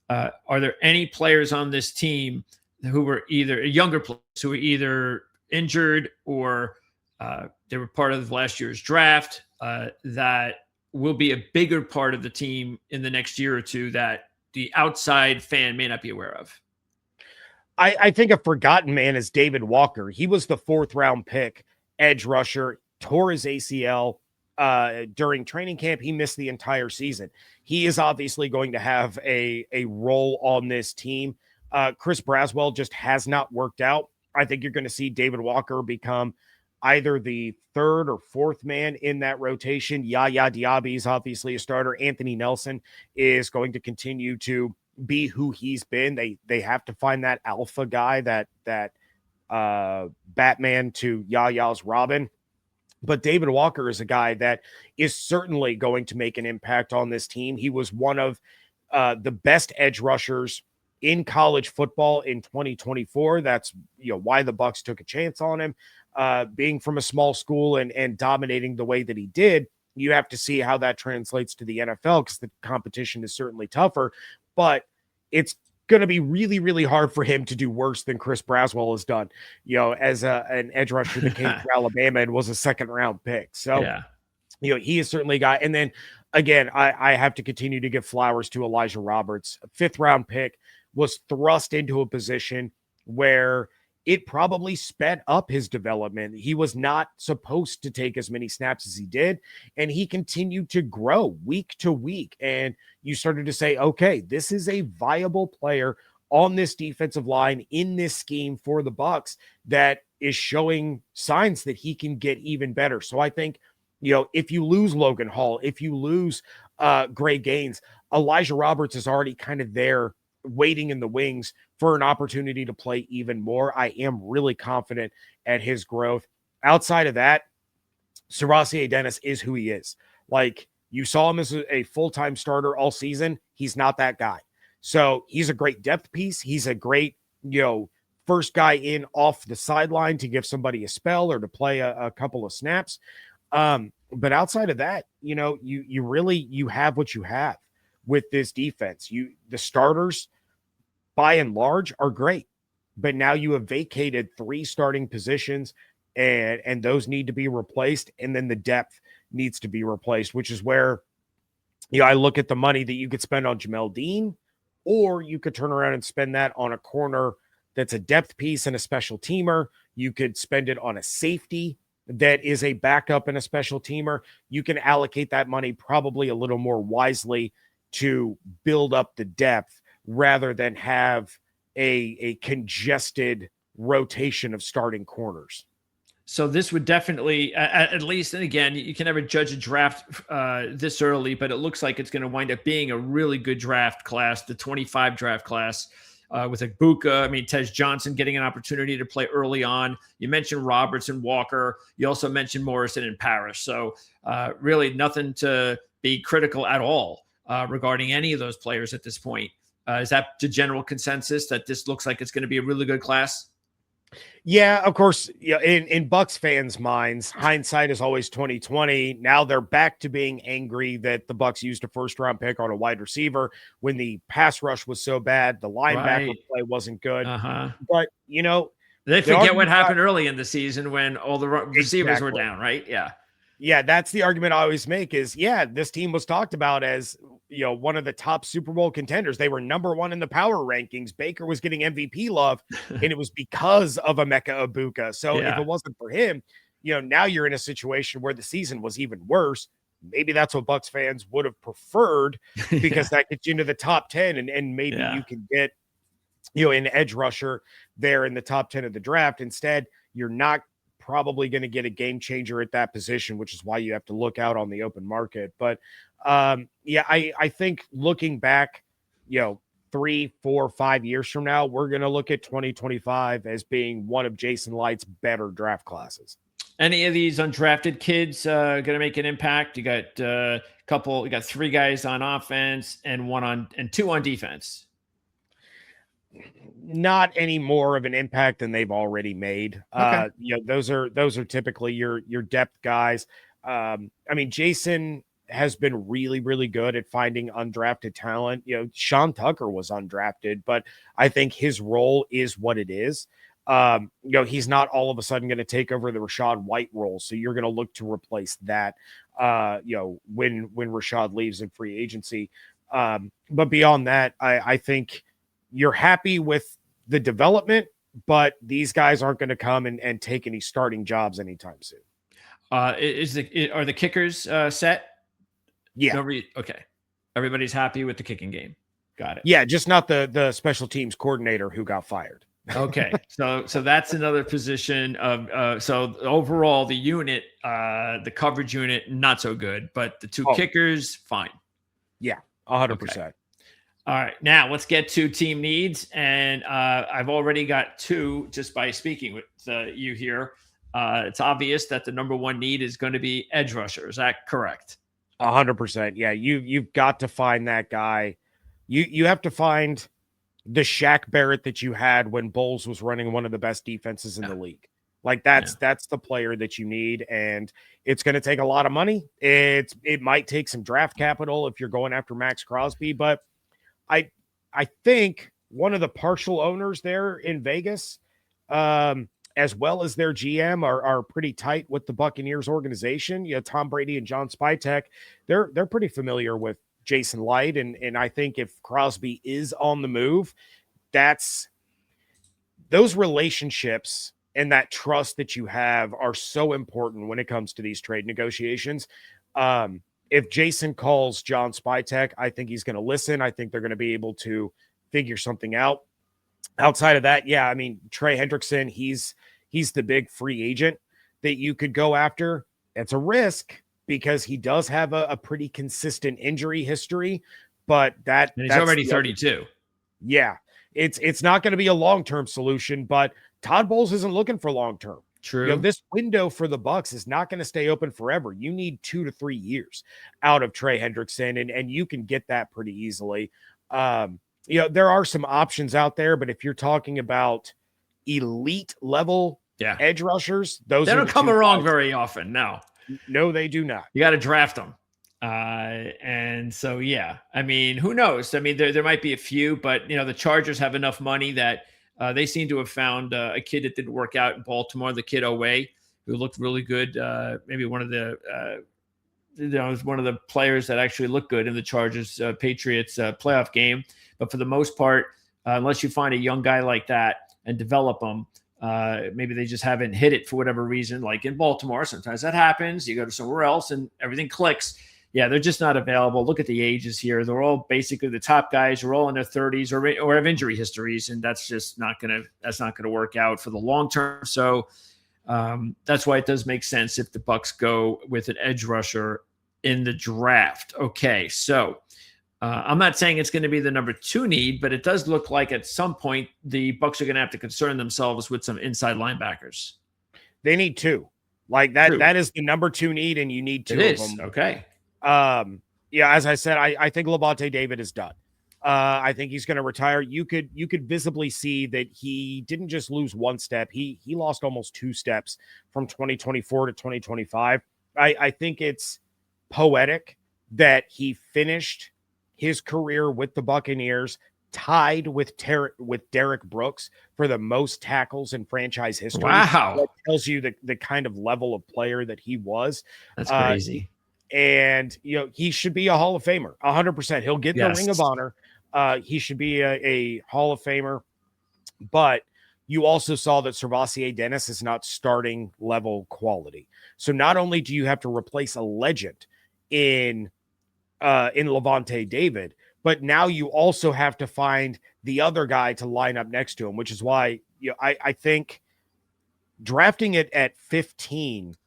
Are there any players on this team who were either younger players who were either injured or they were part of last year's draft that will be a bigger part of the team in the next year or two that the outside fan may not be aware of? I think a forgotten man is David Walker. He was the 4th round pick, edge rusher, tore his ACL during training camp. He missed the entire season. He is obviously going to have a role on this team. Chris Braswell just has not worked out. I think you're going to see David Walker become either the 3rd or 4th man in that rotation. Yaya Diaby is obviously a starter. Anthony Nelson is going to continue to be who he's been. They have to find that alpha guy, that Batman to Yaya's Robin. But David Walker is a guy that is certainly going to make an impact on this team. He was one of the best edge rushers in college football in 2024. That's why the Bucs took a chance on him. Being from a small school and dominating the way that he did, you have to see how that translates to the NFL because the competition is certainly tougher. But it's going to be really, really hard for him to do worse than Chris Braswell has done, as an edge rusher that came from Alabama and was a 2nd round pick. So, he is certainly a guy. And then again, I have to continue to give flowers to Elijah Roberts. A 5th round pick, was thrust into a position where it probably sped up his development. He was not supposed to take as many snaps as he did, and he continued to grow week to week. And you started to say, okay, this is a viable player on this defensive line in this scheme for the Bucs that is showing signs that he can get even better. So I think, if you lose Logan Hall, if you lose Gray Gaines, Elijah Roberts is already kind of there waiting in the wings for an opportunity to play even more. I am really confident at his growth. Outside of that, Sirasi Dennis is who he is. Like, you saw him as a full-time starter all season. He's not that guy. So he's a great depth piece. He's a great, first guy in off the sideline to give somebody a spell or to play a couple of snaps. But outside of that, you have what you have with this defense. The starters, by and large, are great, but now you have vacated 3 starting positions, and those need to be replaced, and then the depth needs to be replaced, which is where I look at the money that you could spend on Jamel Dean, or you could turn around and spend that on a corner that's a depth piece and a special teamer. You could spend it on a safety that is a backup and a special teamer. You can allocate that money probably a little more wisely to build up the depth rather than have a congested rotation of starting corners. So this would definitely, at least, and again, you can never judge a draft this early, but it looks like it's going to wind up being a really good draft class, the 25 draft class, with Ibuka. I mean, Tej Johnson getting an opportunity to play early on. You mentioned Roberts and Walker. You also mentioned Morrison and Parrish. So really nothing to be critical at all regarding any of those players at this point. Is that the general consensus that this looks like it's going to be a really good class? Yeah, of course. In Bucs fans' minds, hindsight is always 2020. Now they're back to being angry that the Bucs used a first-round pick on a wide receiver when the pass rush was so bad, the linebacker play wasn't good. But they forget what happened early in the season when all the receivers were down, right? Yeah, that's the argument I always make. Is this team was talked about as one of the top Super Bowl contenders. They were number 1 in the power rankings. Baker was getting MVP love, and it was because of Emeka Ibuka. So if it wasn't for him, now you're in a situation where the season was even worse. Maybe that's what Bucs fans would have preferred, because that gets you into the top 10, and maybe you can get, an edge rusher there in the top 10 of the draft. Instead, you're not probably going to get a game changer at that position, which is why you have to look out on the open market. But I think looking back, 3, 4, 5 years from now, we're going to look at 2025 as being one of Jason Light's better draft classes. Any of these undrafted kids going to make an impact? You got you got 3 guys on offense and 2 on defense. Not any more of an impact than they've already made. Okay. Those are typically your depth guys. I mean, Jason has been really, really good at finding undrafted talent. Sean Tucker was undrafted, but I think his role is what it is. He's not all of a sudden going to take over the Rachaad White role. So you're going to look to replace that, when Rachaad leaves in free agency. But beyond that, I think you're happy with the development, but these guys aren't going to come and take any starting jobs anytime soon. Are the kickers set? Yeah. Okay. Everybody's happy with the kicking game. Got it. Yeah, just not the special teams coordinator who got fired. Okay. So that's another position of so overall the unit, the coverage unit, not so good, but the 2 kickers, fine. Yeah, 100%. Okay. All right, now let's get to team needs, and I've already got 2 just by speaking with you here. It's obvious that the number 1 need is going to be edge rusher. Is that correct? 100%. Yeah, you've got to find that guy. You have to find the Shaq Barrett that you had when Bowles was running one of the best defenses in the league. Like that's the player that you need, and it's going to take a lot of money. It might take some draft capital if you're going after Max Crosby, but I think one of the partial owners there in Vegas, as well as their GM, are pretty tight with the Buccaneers organization. Tom Brady and John Spytek, they're pretty familiar with Jason Light, and I think if Crosby is on the move, that's those relationships and that trust that you have are so important when it comes to these trade negotiations. If Jason calls John Spytek, I think he's going to listen. I think they're going to be able to figure something out. Outside of that, yeah, I mean, Trey Hendrickson, he's the big free agent that you could go after. It's a risk because he does have a pretty consistent injury history, but and he's already 32. Yeah, it's not going to be a long-term solution, but Todd Bowles isn't looking for long-term. True. This window for the Bucs is not going to stay open forever. You need 2 to 3 years out of Trey Hendrickson, and you can get that pretty easily. There are some options out there, but if you're talking about elite level edge rushers, they don't come around very often. No, they do not. You got to draft them. And so, yeah, I mean, who knows? I mean, there might be a few, but the Chargers have enough money that they seem to have found a kid that didn't work out in Baltimore, the kid Owe, who looked really good. Maybe one of the, was one of the players that actually looked good in the Chargers Patriots playoff game. But for the most part, unless you find a young guy like that and develop them, maybe they just haven't hit it for whatever reason. Like in Baltimore, sometimes that happens. You go to somewhere else and everything clicks. Yeah, they're just not available. Look at the ages here. They're all basically the top guys are all in their 30s or have injury histories, and that's just not gonna work out for the long term. So that's why it does make sense if the Bucs go with an edge rusher in the draft. Okay, so I'm not saying it's going to be the number 2 need, but it does look like at some point the Bucs are going to have to concern themselves with some inside linebackers. They need 2. Like that. True. That is the number 2 need, and you need 2 of them. Okay. As I said, I think Lavonte David is done. I think he's going to retire. You could visibly see that he didn't just lose 1 step. He lost almost 2 steps from 2024 to 2025. I think it's poetic that he finished his career with the Buccaneers tied with Derek Brooks for the most tackles in franchise history. Wow. That tells you the kind of level of player that he was. That's crazy. And, he should be a Hall of Famer, 100%. He'll get the Ring of Honor. He should be a Hall of Famer. But you also saw that Servassier Dennis is not starting level quality. So not only do you have to replace a legend in Lavonte David, but now you also have to find the other guy to line up next to him, which is why I think drafting it at 15,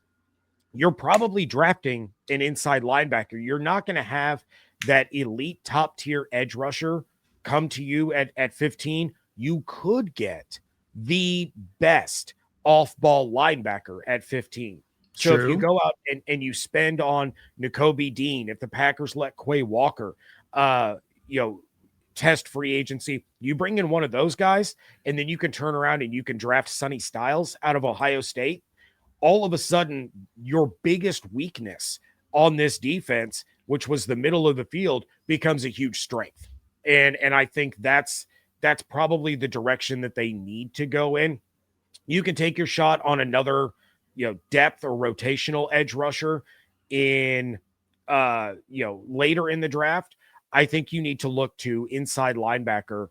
you're probably drafting an inside linebacker. You're not going to have that elite top tier edge rusher come to you at 15. You could get the best off ball linebacker at 15. So If you go out and you spend on Nakobe Dean, if the Packers let Quay Walker, test free agency, you bring in one of those guys, and then you can turn around and you can draft Sonny Styles out of Ohio State. All of a sudden, your biggest weakness on this defense, which was the middle of the field, becomes a huge strength. And I think that's probably the direction that they need to go in. You can take your shot on another depth or rotational edge rusher in, later in the draft. I think you need to look to inside linebacker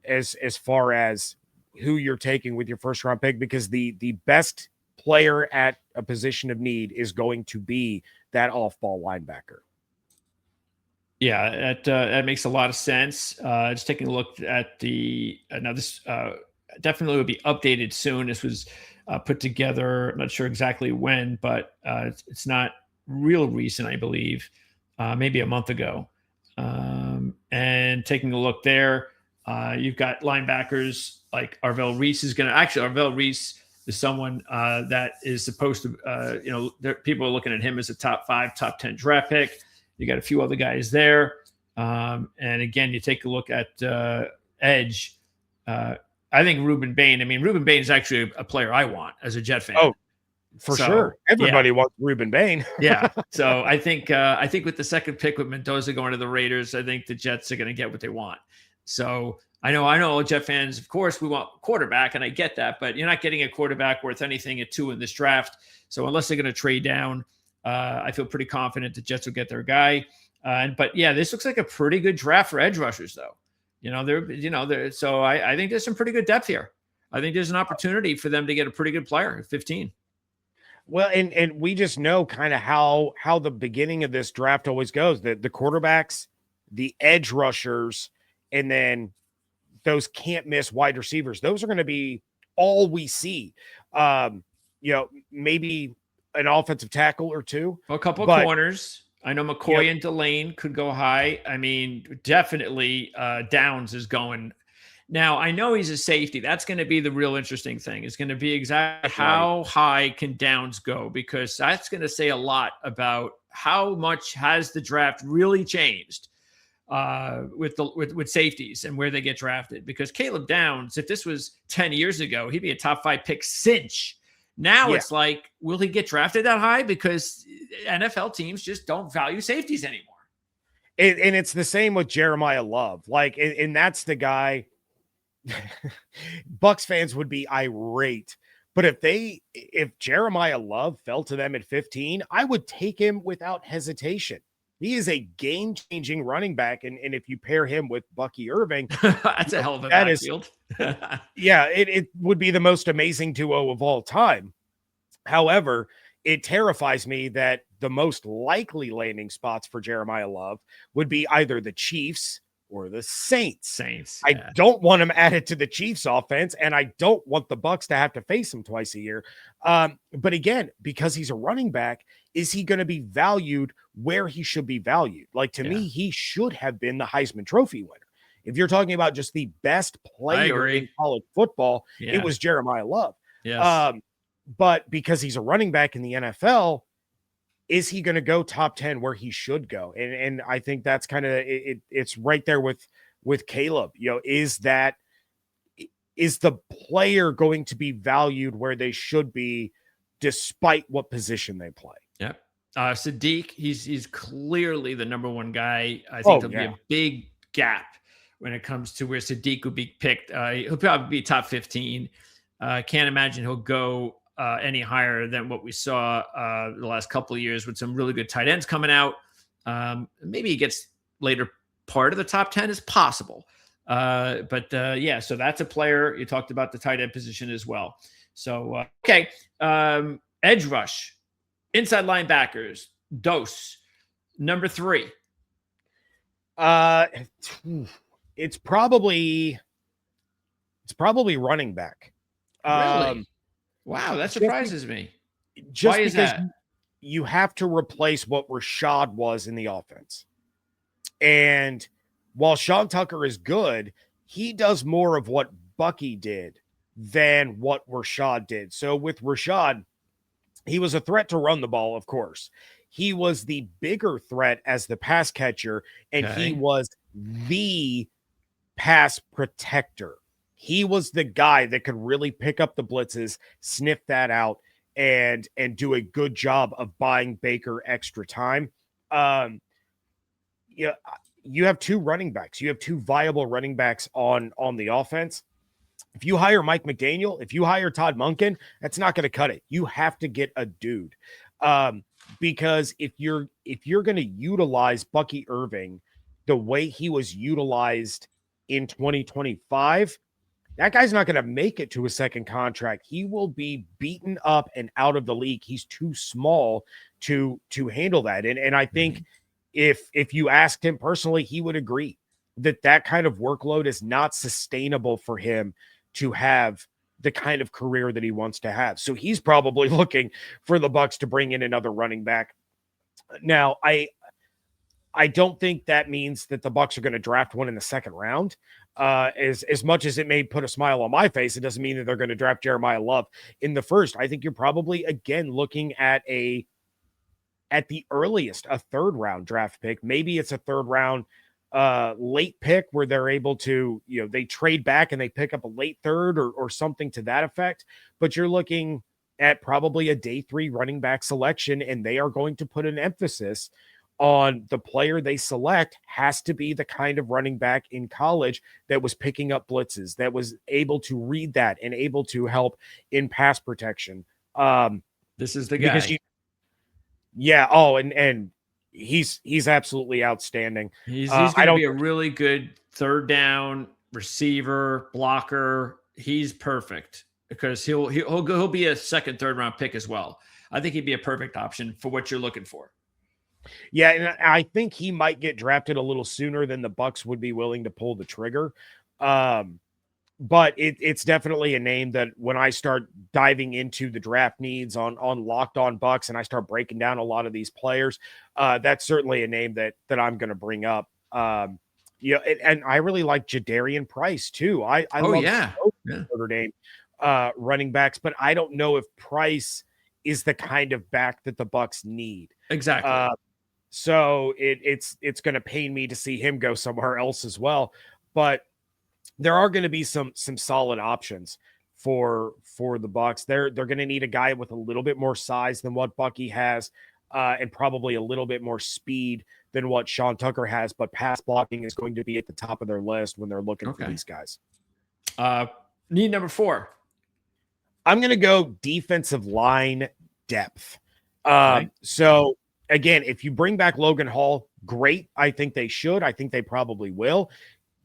as far as who you're taking with your first round pick, because the best player at a position of need is going to be that off ball linebacker. Yeah, that makes a lot of sense. Just taking a look at now this definitely will be updated soon. This was put together, I'm not sure exactly when, but it's not real recent, I believe, maybe a month ago. And taking a look there, you've got linebackers like Arvell Reese Arvell Reese is someone that is supposed to, people are looking at him as a top 5, top 10 draft pick. You got a few other guys there. And again, you take a look at edge. I think Ruben Bain is actually a player I want as a Jet fan. Oh, for sure. Everybody wants Ruben Bain. Yeah. So I think with the second pick with Mendoza going to the Raiders, I think the Jets are going to get what they want. So I know all Jet fans, of course, we want quarterback, and I get that, but you're not getting a quarterback worth anything at 2 in this draft. So unless they're going to trade down, I feel pretty confident the Jets will get their guy. But yeah, this looks like a pretty good draft for edge rushers, though. So I think there's some pretty good depth here. I think there's an opportunity for them to get a pretty good player at 15. Well, and we just know kind of how the beginning of this draft always goes. The quarterbacks, the edge rushers, and then those can't miss wide receivers. Those are going to be all we see. Maybe an offensive tackle or two. Well, a couple of corners. I know McCoy and Delane could go high. I mean, definitely Downs is going. Now, I know he's a safety. That's going to be the real interesting thing. It's going to be exactly how high can Downs go, because that's going to say a lot about how much has the draft really changed with safeties and where they get drafted. Because Caleb Downs, if this was 10 years ago, he'd be a top 5 pick cinch. Now it's like, will he get drafted that high? Because NFL teams just don't value safeties anymore. And it's the same with Jeremiah Love. Like, and that's the guy. Bucs fans would be irate, but if Jeremiah Love fell to them at 15, I would take him without hesitation. He is a game-changing running back, and if you pair him with Bucky Irving, that's a hell of a backfield. It would be the most amazing duo of all time. However, it terrifies me that the most likely landing spots for Jeremiah Love would be either the Chiefs or the Saints. I don't want him added to the Chiefs offense, and I don't want the Bucs to have to face him twice a year. But again, because he's a running back, is he going to be valued where he should be valued? Like, to me, he should have been the Heisman Trophy winner. If you're talking about just the best player in college football, it was Jeremiah Love. Yes. But because he's a running back in the NFL, is he going to go top 10 where he should go? And I think that's kind of it's right there with Caleb. Is the player going to be valued where they should be despite what position they play? Yep. Sadiq, he's clearly the number one guy. I think there'll be a big gap when it comes to where Sadiq will be picked. He'll probably be top 15. Can't imagine he'll go any higher than what we saw the last couple of years with some really good tight ends coming out. Maybe he gets later part of the top 10 is possible. So that's a player. You talked about the tight end position as well. So, edge rush, inside linebackers, Dose, number 3. It's probably running back. Really? Wow, that surprises me. Why is that? You have to replace what Rashad was in the offense. And while Sean Tucker is good, he does more of what Bucky did than what Rashad did. So with Rashad, he was a threat to run the ball, of course. He was the bigger threat as the pass catcher, and he was the pass protector. He was the guy that could really pick up the blitzes, sniff that out, and do a good job of buying Baker extra time. You have 2 running backs. You have 2 viable running backs on the offense. If you hire Mike McDaniel, if you hire Todd Monken, that's not going to cut it. You have to get a dude. Because if you're going to utilize Bucky Irving the way he was utilized in 2025, that guy's not going to make it to a second contract. He will be beaten up and out of the league. He's too small to handle that. And I think if you asked him personally, he would agree that kind of workload is not sustainable for him to have the kind of career that he wants to have. So he's probably looking for the Bucs to bring in another running back. Now, I don't think that means that the Bucs are going to draft one in the second round. As much as it may put a smile on my face, it doesn't mean that they're going to draft Jeremiah Love in the first. I think you're probably again looking at the earliest a 3rd round draft pick. Maybe it's a 3rd round late pick where they're able to, they trade back and they pick up a late 3rd or something to that effect. But you're looking at probably a day 3 running back selection, and they are going to put an emphasis on the player they select has to be the kind of running back in college that was picking up blitzes, that was able to read that and able to help in pass protection. This is the guy. And he's absolutely outstanding. He's going to be a really good 3rd down receiver, blocker. he's perfect because he'll be a second, third round pick as well. I think he'd be a perfect option for what you're looking for. Yeah, and I think he might get drafted a little sooner than the Bucs would be willing to pull the trigger. But it's definitely a name that when I start diving into the draft needs on Locked On Bucs and I start breaking down a lot of these players, that's certainly a name that I'm going to bring up. And I really like Jadarian Price too. I love Notre Dame running backs, but I don't know if Price is the kind of back that the Bucs need. Exactly. So it's going to pain me to see him go somewhere else as well. But there are going to be some solid options for the Bucs. They're going to need a guy with a little bit more size than what Bucky has, and probably a little bit more speed than what Sean Tucker has. But pass blocking is going to be at the top of their list when they're looking for these guys. Need number 4. I'm going to go defensive line depth. So again, if you bring back Logan Hall, great. I think they should. I think they probably will.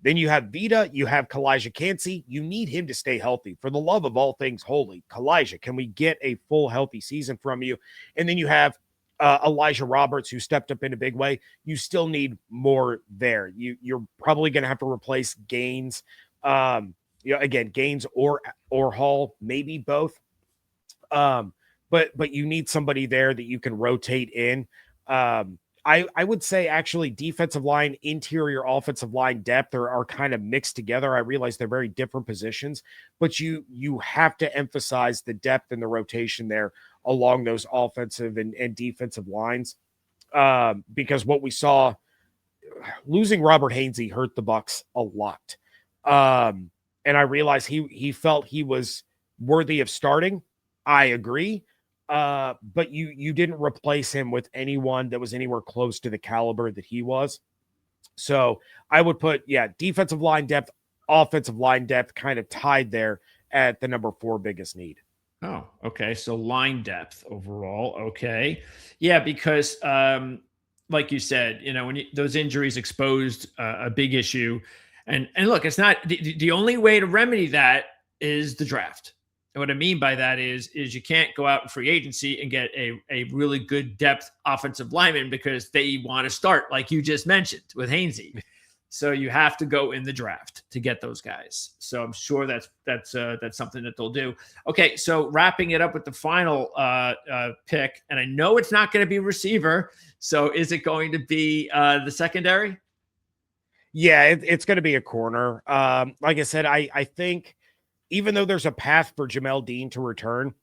Then you have Vita, you have Kalijah Cansey. You need him to stay healthy. For the love of all things holy, Kalijah, can we get a full healthy season from you? And then you have Elijah Roberts, who stepped up in a big way. You still need more there. You're probably going to have to replace Gaines. Again, Gaines or Hall, maybe both. But you need somebody there that you can rotate in. I would say actually defensive line, interior offensive line depth are kind of mixed together. I realize they're very different positions, but you have to emphasize the depth and the rotation there along those offensive and defensive lines. Because what we saw, losing Robert Hainsey hurt the Bucs a lot. And I realized he felt he was worthy of starting. I agree. But you didn't replace him with anyone that was anywhere close to the caliber that he was. So I would put, defensive line depth, offensive line depth kind of tied there at the number 4 biggest need. Oh, okay. So line depth overall. Okay. Yeah, because like you said, when those injuries exposed a big issue. And look, it's not the only way to remedy that is the draft. And what I mean by that is you can't go out in free agency and get a really good depth offensive lineman because they want to start, like you just mentioned, with Hainsey. So you have to go in the draft to get those guys. So I'm sure that's something that they'll do. Okay, so wrapping it up with the final pick, and I know it's not going to be receiver. So is it going to be the secondary? Yeah, it's going to be a corner. Like I said, I think even though there's a path for Jamel Dean to return,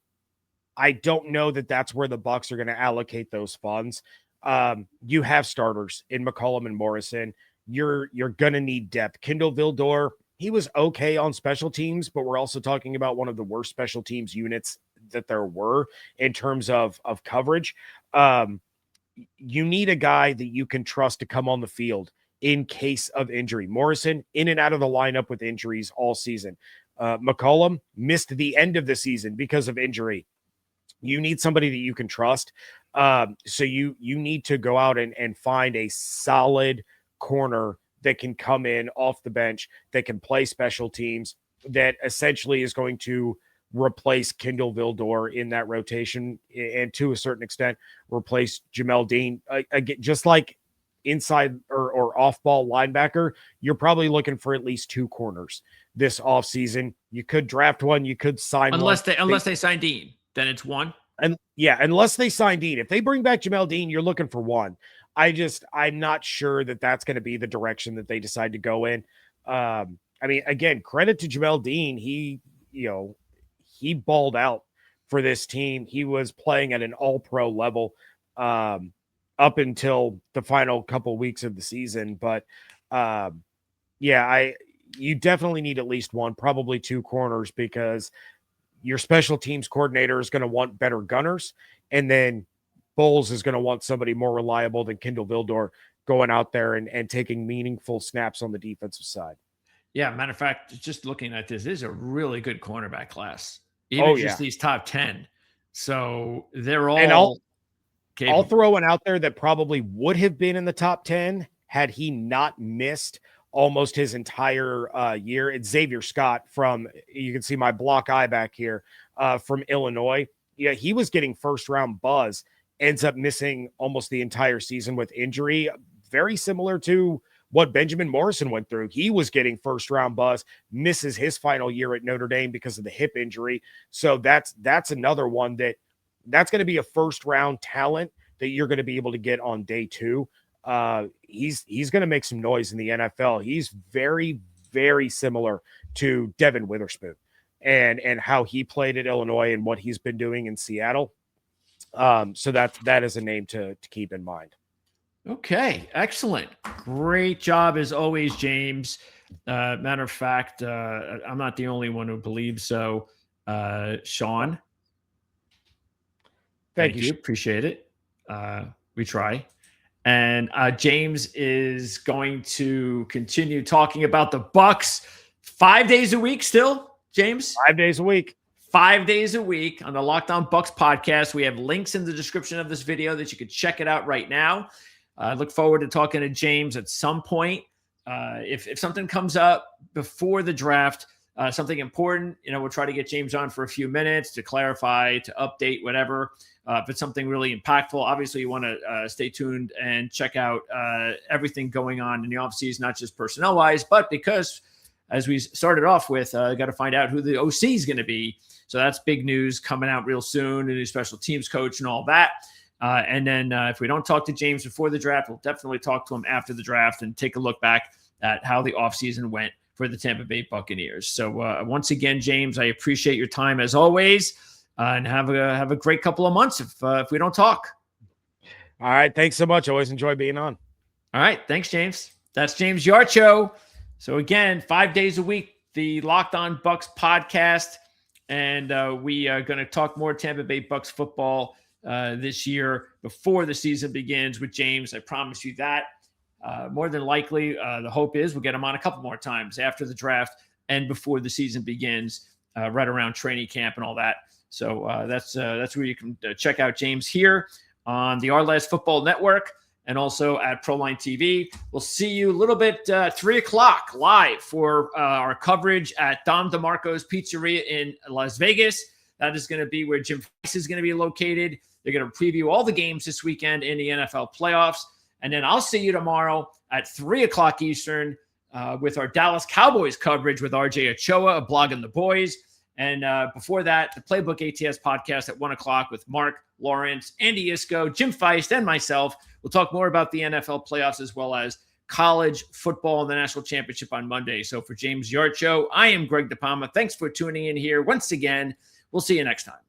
I don't know that that's where the Bucs are going to allocate those funds. You have starters in McCollum and Morrison. You're going to need depth. Kendall Vildor, he was okay on special teams, but we're also talking about one of the worst special teams units that there were in terms of coverage. You need a guy that you can trust to come on the field in case of injury. Morrison in and out of the lineup with injuries all season. McCollum missed the end of the season because of injury. You need somebody that you can trust. So you need to go out and find a solid corner that can come in off the bench, that can play special teams, that essentially is going to replace Kendall Vildor in that rotation and to a certain extent replace Jamel Dean. Again, just like inside or off-ball linebacker, you're probably looking for at least 2 corners this offseason. You could draft one, you could sign unless they sign Dean, then it's 1. And unless they sign Dean. If they bring back Jamel Dean, you're looking for 1. I'm not sure that that's going to be the direction that they decide to go in. I mean, again, credit to Jamel Dean. He balled out for this team. He was playing at an all-pro level up until the final couple weeks of the season. But you definitely need at least 1, probably 2 corners, because your special teams coordinator is going to want better gunners. And then Bowles is going to want somebody more reliable than Kendall Vildor going out there and taking meaningful snaps on the defensive side. Yeah. Matter of fact, just looking at this is a really good cornerback class. Even these top 10. So they're all. And I'll throw one out there that probably would have been in the top 10 had he not missed almost his entire year. It's Xavier Scott you can see my block eye back here, from Illinois. Yeah, he was getting first round buzz, ends up missing almost the entire season with injury. Very similar to what Benjamin Morrison went through. He was getting first round buzz, misses his final year at Notre Dame because of the hip injury. So that's another one that's going to be a first round talent that you're going to be able to get on day 2. He's going to make some noise in the NFL. He's very, very similar to Devin Witherspoon and how he played at Illinois and what he's been doing in Seattle. So that is a name to keep in mind. Okay, excellent. Great job as always, James. Matter of fact, I'm not the only one who believes so. Sean, thank you. Appreciate it. We try. And James is going to continue talking about the Bucs 5 days a week still, James? 5 days a week. 5 days a week on the Locked On Bucs podcast. We have links in the description of this video that you can check it out right now. I look forward to talking to James at some point. If something comes up before the draft, something important, we'll try to get James on for a few minutes to clarify, to update, whatever. If it's something really impactful, obviously you want to stay tuned and check out everything going on in the offseason, not just personnel-wise, but because, as we started off with, got to find out who the OC is going to be. So that's big news coming out real soon, a new special teams coach and all that. And then if we don't talk to James before the draft, we'll definitely talk to him after the draft and take a look back at how the offseason went for the Tampa Bay Buccaneers. So once again, James, I appreciate your time as always, and have a great couple of months if we don't talk. All right. Thanks so much. I always enjoy being on. All right. Thanks, James. That's James Yarcho. So again, 5 days a week, the Locked On Bucs podcast. And we are going to talk more Tampa Bay Bucs football this year before the season begins with James. I promise you that. More than likely, the hope is we'll get him on a couple more times after the draft and before the season begins, right around training camp and all that. So that's where you can check out James here on the Ourlads Football Network and also at Proline TV. We'll see you a little bit 3 o'clock live for our coverage at Dom DeMarco's Pizzeria in Las Vegas. That is going to be where Jim Price is going to be located. They're going to preview all the games this weekend in the NFL playoffs. And then I'll see you tomorrow at 3 o'clock Eastern with our Dallas Cowboys coverage with RJ Ochoa of Blogging the Boys. And before that, the Playbook ATS podcast at 1 o'clock with Mark Lawrence, Andy Isco, Jim Feist, and myself. We'll talk more about the NFL playoffs as well as college football and the national championship on Monday. So for James Yarcho, I am Greg DePalma. Thanks for tuning in here once again. We'll see you next time.